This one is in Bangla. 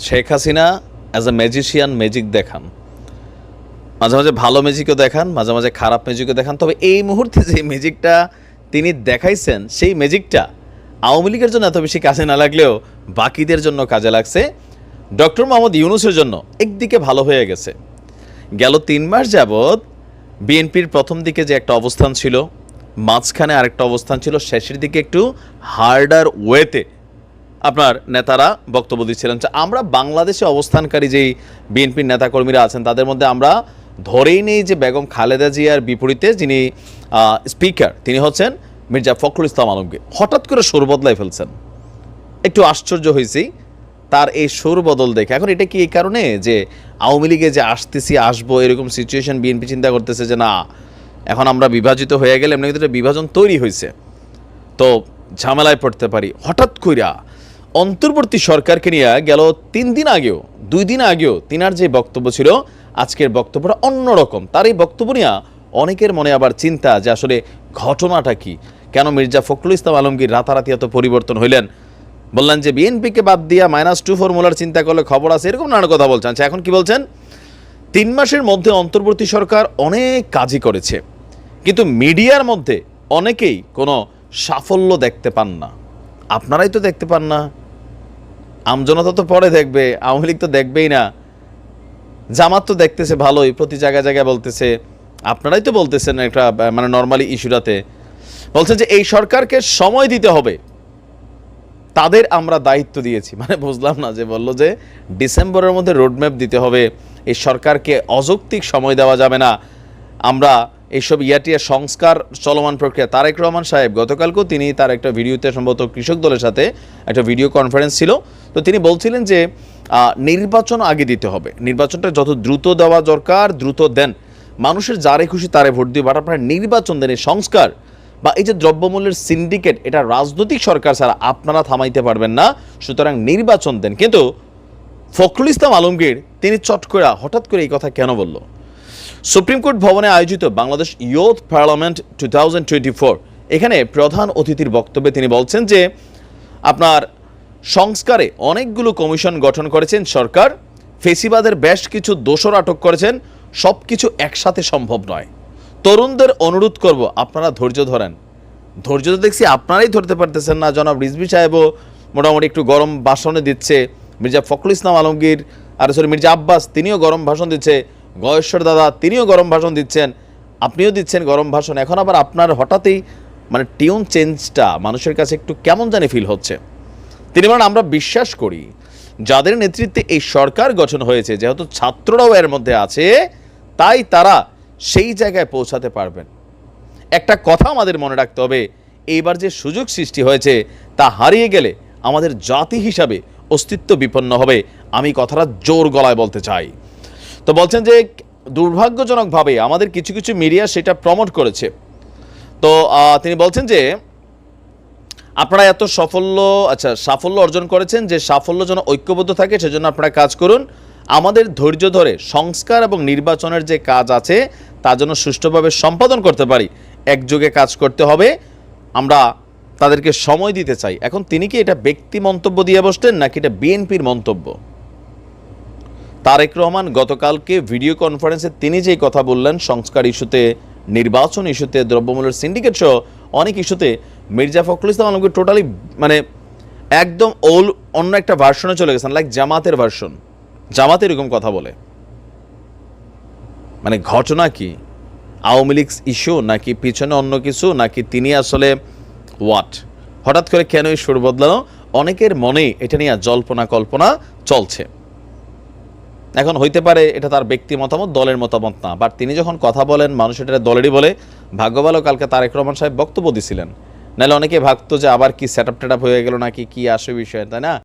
Sheikh Hasina as a magician magic দেখান, মাঝে মাঝে ভালো ম্যাজিকও দেখান, মাঝে মাঝে খারাপ ম্যাজিকও দেখান। তবে এই মুহূর্তে যে ম্যাজিকটা তিনি দেখাইছেন সেই ম্যাজিকটা আওয়ামী লীগের জন্য এত বেশি কাজে না লাগলেও বাকিদের জন্য কাজে লাগছে। ডক্টর মোহাম্মদ ইউনূসের জন্য একদিকে ভালো হয়ে গেছে। গেল 3 মাস যাবৎ বিএনপির প্রথম দিকে যে একটা অবস্থান ছিল, মাঝখানে আরেকটা অবস্থান ছিল, শেষের দিকে একটু হার্ডার ওয়েতে আপনার নেতারা বক্তব্য দিচ্ছিলেন যে আমরা বাংলাদেশে অবস্থানকারী যেই বিএনপির নেতাকর্মীরা আছেন তাদের মধ্যে আমরা ধরেই নেই যে বেগম খালেদা জিয়ার বিপরীতে যিনি স্পিকার তিনি হচ্ছেন মির্জা ফখরুল ইসলাম আলমগীর। হঠাৎ করে সুর বদলাই ফেলছেন, একটু আশ্চর্য হয়েছি তার এই সুর বদল দেখে। এখন এটা কি এই কারণে যে আওয়ামী লীগে যে আসবো এরকম সিচুয়েশন বিএনপি চিন্তা করতেছে যে না এখন আমরা বিভাজিত হয়ে গেলে এমনি কিন্তু বিভাজন তৈরি হয়েছে, তো ঝামেলায় পড়তে পারি। হঠাৎ কইরা অন্তর্বর্তী সরকারকে নিয়ে গেল 3 দিন আগেও 2 দিন আগেও তিনার যে বক্তব্য ছিল আজকের বক্তব্যটা অন্যরকম। তার এই বক্তব্য নিয়ে অনেকের মনে আবার চিন্তা যে আসলে ঘটনাটা কি, কেন মির্জা ফখরুল ইসলাম আলমগীর রাতারাতি এত পরিবর্তন হইলেন। বললেন যে বিএনপিকে বাদ দিয়া -2 ফর্মুলার চিন্তা করলে খবর আছে, এরকম নানা কথা বলছেন। এখন কি বলছেন, 3 মাসের মধ্যে অন্তর্বর্তী সরকার অনেক কাজই করেছে, কিন্তু মিডিয়ার মধ্যে অনেকেই কোনো সাফল্য দেখতে পান না। আপনারাই তো দেখতে পান না, আমজনতা তো পরে দেখবে, আওয়ামী লীগ তো দেখবেই না, জামাত তো দেখতেছে ভালোই, প্রতি জায়গায় জায়গায় বলতেছে, আপনারাই তো বলতেছেন একটা মানে নর্মালি ইস্যুটাতে বলছেন যে এই সরকারকে সময় দিতে হবে, তাদের আমরা দায়িত্ব দিয়েছি। মানে বুঝলাম না, যে বললো যে ডিসেম্বরের মধ্যে রোডম্যাপ দিতে হবে, এই সরকারকে অযৌক্তিক সময় দেওয়া যাবে না, আমরা এইসব ইয়াটিয়া সংস্কার চলমান প্রক্রিয়া। তারেক রহমান সাহেব গতকালকেও তিনি তার একটা ভিডিওতে সম্ভবত কৃষক দলের সাথে একটা ভিডিও কনফারেন্স ছিল, তো তিনি বলছিলেন যে নির্বাচন আগে দিতে হবে, নির্বাচনটা যত দ্রুত দেওয়া দরকার দ্রুত দেন, মানুষের যারে খুশি তারে ভোট দিয়ে, বাট আপনারা নির্বাচন দেন। এই সংস্কার বা এই যে দ্রব্যমূল্যের সিন্ডিকেট, এটা রাজনৈতিক সরকার ছাড়া আপনারা থামাইতে পারবেন না, সুতরাং নির্বাচন দেন। কিন্তু ফখরুল ইসলাম আলমগীর তিনি চট করে হঠাৎ করে এই কথা কেন বলল? সুপ্রিম কোর্ট ভবনে আয়োজিত বাংলাদেশ ইয়ুথ পার্লামেন্ট 2024 এখানে প্রধান অতিথির বক্তব্যে তিনি বলছেন যে আপনার সংস্কারে অনেকগুলো কমিশন গঠন করেছেন সরকার, ফেসিবাদের বেশ কিছু দোষর আটক করেছেন, সব কিছু একসাথে সম্ভব নয়। তরুণদের অনুরোধ করব আপনারা ধৈর্য ধরেন। ধৈর্য তো দেখছি আপনারাই ধরতে পারতেছেন না। জনাব রিজভী সাহেবও মোটামুটি একটু গরম ভাষণে দিচ্ছে, মির্জা ফখরুল ইসলাম আলমগীর মির্জা আব্বাস তিনিও গরম ভাষণ দিচ্ছে, গয়েশ্বর দাদা তিনিও গরম ভাষণ দিচ্ছেন, আপনিও দিচ্ছেন গরম ভাষণ। এখন আবার আপনার হঠাৎই মানে টিউন চেঞ্জটা মানুষের কাছে একটু কেমন জানি ফিল হচ্ছে। তিনি বলেন আমরা বিশ্বাস করি যাদের নেতৃত্বে এই সরকার গঠন হয়েছে, যেহেতু ছাত্ররাও এর মধ্যে আছে, তাই তারা সেই জায়গায় পৌঁছাতে পারবেন। একটা কথা আমাদের মনে রাখতে হবে, এইবার যে সুযোগ সৃষ্টি হয়েছে তা হারিয়ে গেলে আমাদের জাতি হিসাবে অস্তিত্ব বিপন্ন হবে। আমি কথাটা জোর গলায় বলতে চাই। তো বলছেন যে দুর্ভাগ্যজনকভাবে আমাদের কিছু কিছু মিডিয়া সেটা প্রমোট করেছে। তো তিনি বলছেন যে আপনারা এত সাফল্য অর্জন করেছেন, যে সাফল্য যেন ঐক্যবদ্ধ থাকে সেজন্য আপনারা কাজ করুন। আমাদের ধৈর্য ধরে সংস্কার এবং নির্বাচনের যে কাজ আছে তা যেন সুষ্ঠুভাবে সম্পাদন করতে পারি, একযোগে কাজ করতে হবে, আমরা তাদেরকে সময় দিতে চাই। এখন তিনি কি এটা ব্যক্তি মন্তব্য দিয়ে বসতেন নাকি এটা বিএনপির মন্তব্য? তারেক রহমান গতকালকে ভিডিও কনফারেন্সে তিনি যেই কথা বললেন সংস্কার ইস্যুতে, নির্বাচন ইস্যুতে, দ্রব্যমূল্যের সিন্ডিকেট সহ অনেক ইস্যুতে মির্জা ফখরুল ইসলাম আলমগীর টোটালি মানে একদম অন্য একটা ভার্সনে চলে গেছেন, লাইক জামাতের ভার্সন। জামাত এরকম কথা বলে, মানে ঘটনা কি আওয়ামী লীগ ইস্যু নাকি পিছনে অন্য কিছু, নাকি তিনি আসলে হোয়াট? হঠাৎ করে কেন এই সুর বদলানো? অনেকের মনে এটা নিয়ে জল্পনা কল্পনা চলছে। এখন হইতে পারে এটা তার ব্যক্তি মতামত, দলের মতামত না, বাট তিনি যখন কথা বলেন মানুষ এটা দলেরই বলে। ভাগ্য ভালো কালকে তারেক রহমান সাহেব বক্তব্য দিছিলেন, নাহলে অনেকে ভাবতো যে আবার কি সেট আপ হয়ে গেল নাকি কি আসে বিষয়, তাই না?